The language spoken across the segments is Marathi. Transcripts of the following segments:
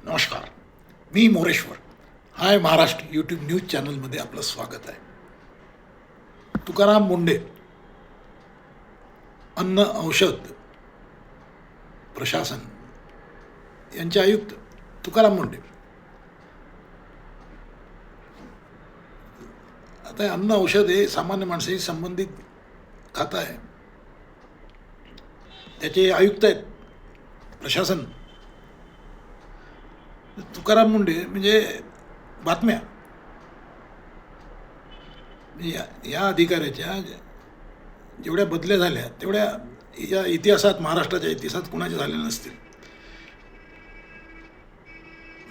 नमस्कार. मी मोरेश्वर. हाय महाराष्ट्र यूट्यूब न्यूज चॅनलमध्ये आपलं स्वागत आहे. तुकाराम मुंढे अन्न औषध प्रशासन यांचे आयुक्त तुकाराम मुंढे. आता हे अन्न औषध हे सामान्य माणसाशी संबंधित खातं आहे. त्याचे आयुक्त आहेत प्रशासन. तुकाराम मुंढे म्हणजे बातम्या या अधिकाऱ्याच्या जेवढ्या बदल्या झाल्या तेवढ्या या इतिहासात, महाराष्ट्राच्या इतिहासात कुणाच्या झालेल्या नसतील.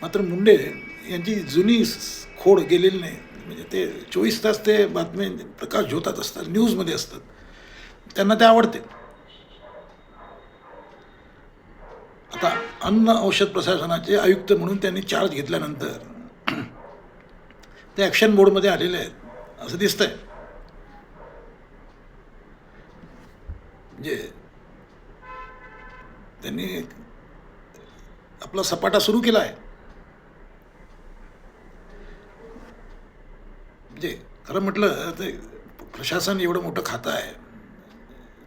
मात्र मुंडे यांची जुनी खोड गेलेली नाही. म्हणजे ते 24 तास ते बातम्या प्रकाश झोतात असतात, न्यूजमध्ये असतात, त्यांना ते आवडते. आता अन्न औषध प्रशासनाचे आयुक्त म्हणून त्यांनी चार्ज घेतल्यानंतर ते ॲक्शन मोडमध्ये आलेले आहेत असं दिसतंय. म्हणजे त्यांनी आपला सपाटा सुरू केला आहे. म्हणजे खरं म्हटलं ते प्रशासन एवढं मोठं खातं आहे.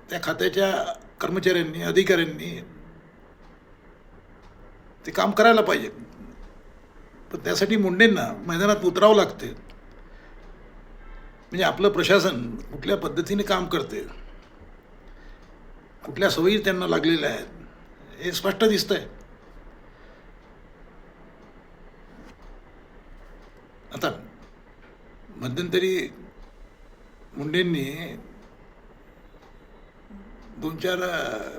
त्या खात्याच्या कर्मचाऱ्यांनी, अधिकाऱ्यांनी ते काम करायला पाहिजे. पण त्यासाठी मुंडेंना मैदानात उतरावं लागते. म्हणजे आपलं प्रशासन कुठल्या पद्धतीने काम करते, कुठल्या सवयी त्यांना लागलेल्या आहेत हे स्पष्ट दिसतंय. आता मध्यंतरी मुंडेंनी 2-4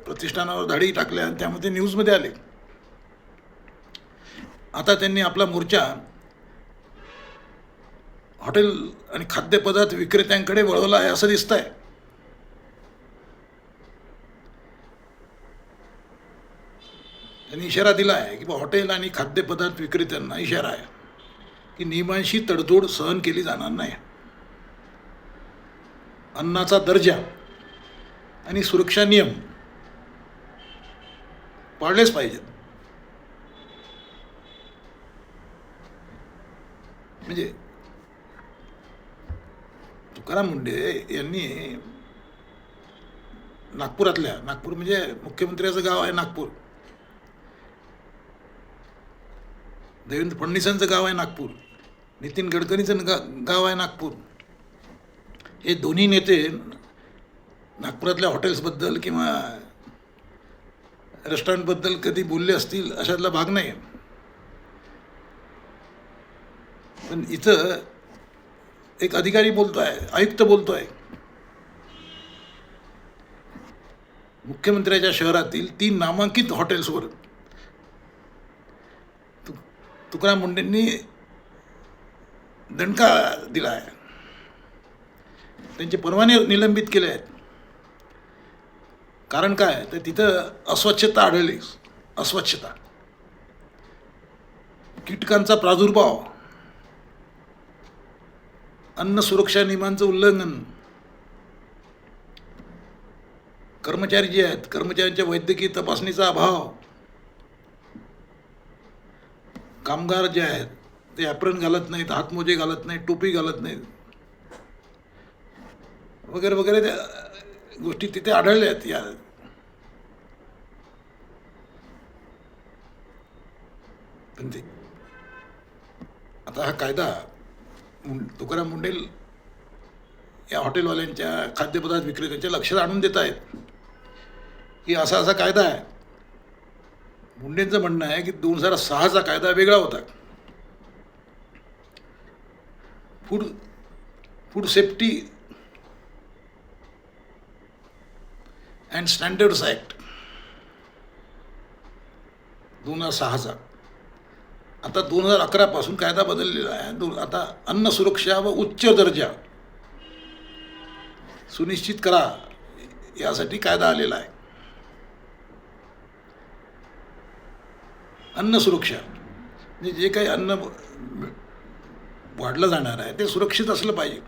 प्रतिष्ठानावर धाडी टाकल्या आणि त्यामध्ये न्यूजमध्ये आले. आता त्यांनी आपला मोर्चा हॉटेल आणि खाद्यपदार्थ विक्रेत्यांकडे वळवला आहे असं दिसतंय. त्यांनी इशारा दिला आहे की हॉटेल आणि खाद्यपदार्थ विक्रेत्यांना इशारा आहे की नियमांशी तडजोड सहन केली जाणार नाही. अन्नाचा दर्जा आणि सुरक्षा नियम पाळलेच पाहिजेत. म्हणजे तुकाराम मुंढे यांनी नागपूर म्हणजे मुख्यमंत्र्याचं गाव आहे नागपूर, देवेंद्र फडणवीसांचं गाव आहे नागपूर, नितीन गडकरींचं गाव आहे नागपूर. हे दोन्ही नेते नागपुरातल्या हॉटेल्सबद्दल किंवा रेस्टॉरंटबद्दल कधी बोलले असतील अशातला भाग नाही. पण इथं एक अधिकारी बोलतोय, आयुक्त बोलतोय, मुख्यमंत्र्याच्या शहरातील 3 नामांकित हॉटेल्सवर तुकाराम मुंडेंनी दणका दिला आहे. त्यांचे परवाने निलंबित केले आहेत. कारण काय तर तिथं अस्वच्छता आढळली. अस्वच्छता, कीटकांचा प्रादुर्भाव, अन्न सुरक्षा नियमांचं उल्लंघन, कर्मचारी जे आहेत कर्मचाऱ्यांच्या वैद्यकीय तपासणीचा अभाव, कामगार जे आहेत ते ॲप्रन घालत नाहीत, हातमोजे घालत नाहीत, टोपी घालत नाहीत वगैरे वगैरे त्या गोष्टी तिथे आढळल्या आहेत. या पण ते आता हा कायदा तुकाराम मुंडे या हॉटेलवाल्यांच्या, खाद्यपदार्थ विक्रेत्यांच्या लक्षात आणून देत आहेत की असा असा कायदा आहे. मुंडेंचं म्हणणं आहे की 2006चा कायदा वेगळा होता. Food safety and standards act 2006चा. आता 2011 पासून कायदा बदललेला आहे. आता अन्न सुरक्षा व उच्च दर्जा सुनिश्चित करा यासाठी कायदा आलेला आहे. अन्न सुरक्षा म्हणजे जे काही अन्न वाढलं जाणार आहे ते सुरक्षित असलं पाहिजे,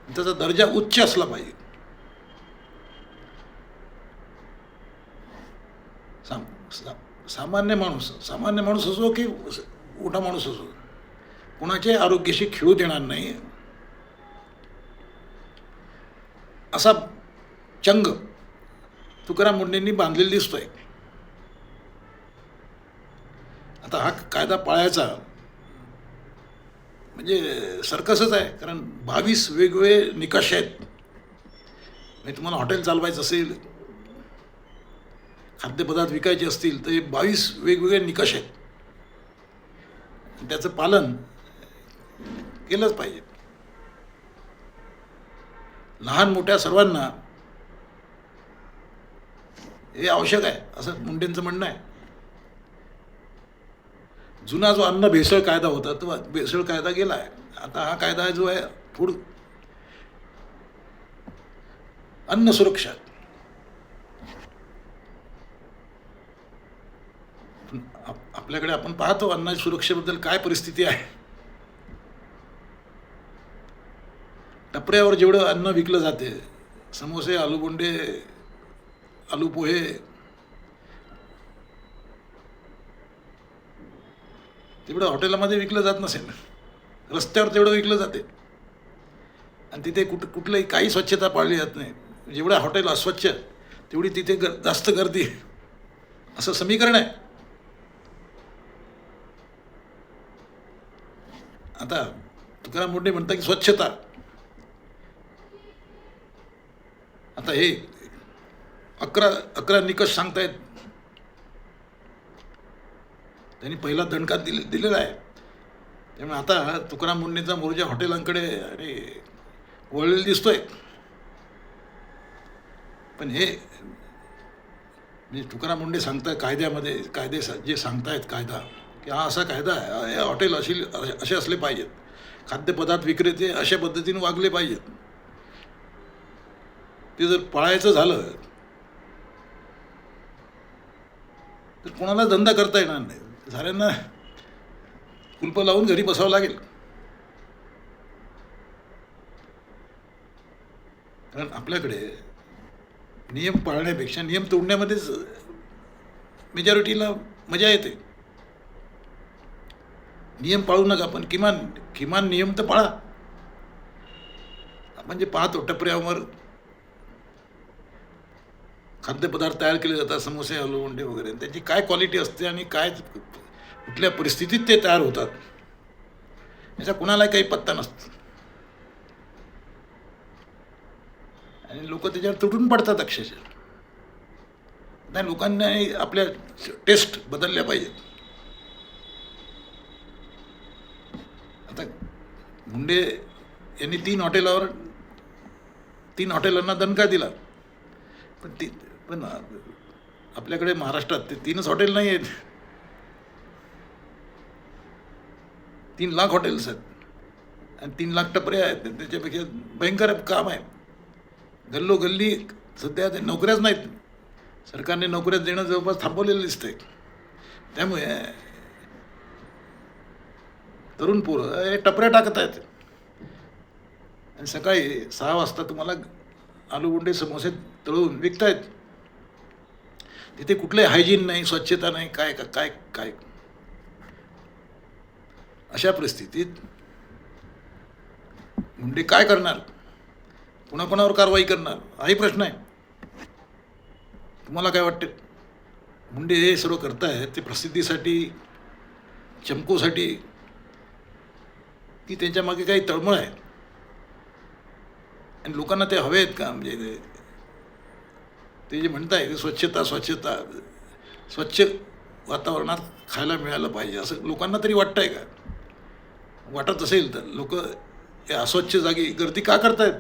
त्याचा दर्जा उच्च असला पाहिजे. सामान्य माणूस असो की मोठा माणूस असो, कोणाच्या आरोग्याशी खेळू देणार नाही असा चंग तुकाराम मुंडेंनी बांधलेला दिसतोय. आता हा कायदा पाळायचा म्हणजे सर्कसच आहे, कारण 22 वेगवेगळे निकष आहेत. म्हणजे तुम्हाला हॉटेल चालवायचं असेल, खाद्यपदार्थ विकायचे असतील तर हे 22 वेगवेगळे निकष आहेत. त्याचं पालन केलंच पाहिजे. लहान मोठ्या सर्वांना हे आवश्यक आहे असं मुंडेंचं म्हणणं आहे. जुना जो अन्न भेसळ कायदा होता तो भेसळ कायदा गेला आहे. आता हा कायदा जो आहे फूड अन्न सुरक्षा. आपल्याकडे आपण पाहतो अन्न सुरक्षेबद्दल काय परिस्थिती आहे. टपऱ्यावर जेवढं अन्न विकलं जाते, समोसे, आलूबोंडे, आलू पोहे, तेवढं हॉटेलमध्ये विकलं जात नसेल. रस्त्यावर तेवढं विकलं जाते आणि तिथे कुठलंही काही स्वच्छता पाळली जात नाही. जेवढं हॉटेल अस्वच्छ तेवढी तिथे जास्त गर्दी, असं समीकरण आहे. आता तुकाराम मुंडे म्हणतात की स्वच्छता. आता हे 11 निकष सांगतायत. त्यांनी पहिला दणका दिलेला आहे. त्यामुळे आता तुकाराम मुंडेंचा मोर्चा हॉटेलांकडे आणि वळलेला दिसतोय. पण हे म्हणजे तुकाराम मुंडे सांगताय कायद्यामध्ये, कायदे जे सांगतायत कायदा की हा असा कायदा आहे, हे हॉटेल असे असले पाहिजेत, खाद्यपदार्थ विक्रेते अशा पद्धतीने वागले पाहिजेत. ते जर पाळायचं झालं तर कोणाला धंदा करता येणार नाही. साऱ्यांना कुलपं लावून घरी बसावं लागेल. कारण आपल्याकडे नियम पाळण्यापेक्षा नियम तोडण्यामध्येच मेजॉरिटीला मजा येते. नियम पाळू नका, पण किमान नियम तर पाळा. आपण जे पाहतो टपऱ्यावर खाद्यपदार्थ तयार केले जातात, समोसे, आलूबोंडे वगैरे, त्याची काय क्वालिटी असते आणि काय कुठल्या परिस्थितीत ते तयार होतात याचा कुणालाही काही पत्ता नसतो. आणि लोक त्याच्यावर तुटून पडतात अक्षरशः. नाही, लोकांनी आपल्या टेस्ट बदलल्या पाहिजेत. आता मुंडे यांनी 3 हॉटेलांना दणका दिला. पण आपल्याकडे महाराष्ट्रात ते 3च हॉटेल नाही आहेत, 3 लाख हॉटेल्स आहेत आणि 3 लाख टपऱ्या आहेत. त्याच्यापेक्षा भयंकर काम आहे. गल्लोगल्ली सध्या ते नोकऱ्याच नाहीत. सरकारने नोकऱ्याच देणं जवळपास थांबवलेलं दिसतंय. त्यामुळे तरुण पोरं हे टपऱ्या टाकत आहेत आणि सकाळी 6 वाजता तुम्हाला आलूबोंडे, समोसे तळून विकतायत. तिथे कुठलंही हायजीन नाही, स्वच्छता नाही, काय काय काय. अशा परिस्थितीत मुंडे काय करणार, कोणाकोणावर कारवाई करणार, हाही प्रश्न आहे. तुम्हाला काय वाटते? मुंडे हे सर्व करतायत ते प्रसिद्धीसाठी, चमकोसाठी, की त्यांच्या मागे काही तळमळ आहे आणि लोकांना ते हवे आहेत का? म्हणजे ते जे म्हणताय स्वच्छता, स्वच्छ वातावरणात खायला मिळालं पाहिजे असं लोकांना तरी वाटतंय का? वाटत असेल तर लोक या अस्वच्छ जागी गर्दी का करतायत?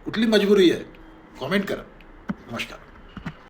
कुठली मजबुरी आहे? कॉमेंट करा. नमस्कार.